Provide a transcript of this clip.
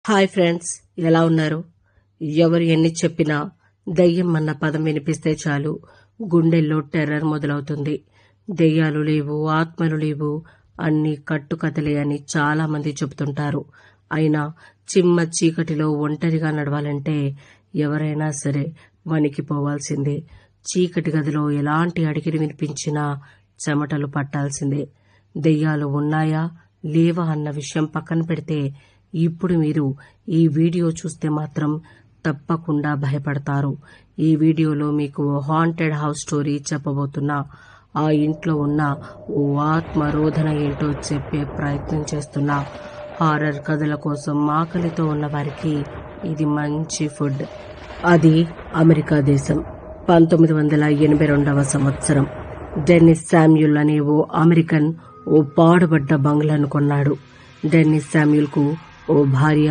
Hi friends, ఎలా ఉన్నారు? ఎవరు ఎన్ని చెప్పినా దయ్యం అన్న పదం వినిపిస్తే చాలు గుండెల్లో టెర్రర్ మొదలవుతుంది. దెయ్యాలు లేవు, ఆత్మలు లేవు, అన్ని కట్టుకథలే అని చాలా మంది చెబుతుంటారు. అయినా చిమ్మ చీకటిలో ఒంటరిగా నడవాలంటే ఎవరైనా సరే వణికిపోవాల్సిందే. చీకటి గదిలో ఎలాంటి అడిగిడి వినిపించినా చెమటలు పట్టాల్సిందే. దెయ్యాలు ఉన్నాయా లేవా అన్న విషయం పక్కన పెడితే ఇప్పుడు మీరు ఈ వీడియో చూస్తే మాత్రం తప్పకుండా భయపడతారు. ఈ వీడియోలో మీకు హాంటెడ్ హౌస్ స్టోరీ చెప్పబోతున్నా. ఆ ఇంట్లో ఉన్న ఓ ఆత్మ రోధన ఏంటో చెప్పే ప్రయత్నం చేస్తున్నా. హారర్ కథల కోసం ఆకలితో ఉన్న వారికి ఇది మంచి ఫుడ్. అది అమెరికా దేశం. 1982వ సంవత్సరం. డెన్నిస్ శామ్యూల్ అనే ఓ అమెరికన్ ఓ పాడుబడ్డ బంగ్లాను కొన్నాడు. డెన్నిస్ శామ్యూల్ కు ఓ భార్య,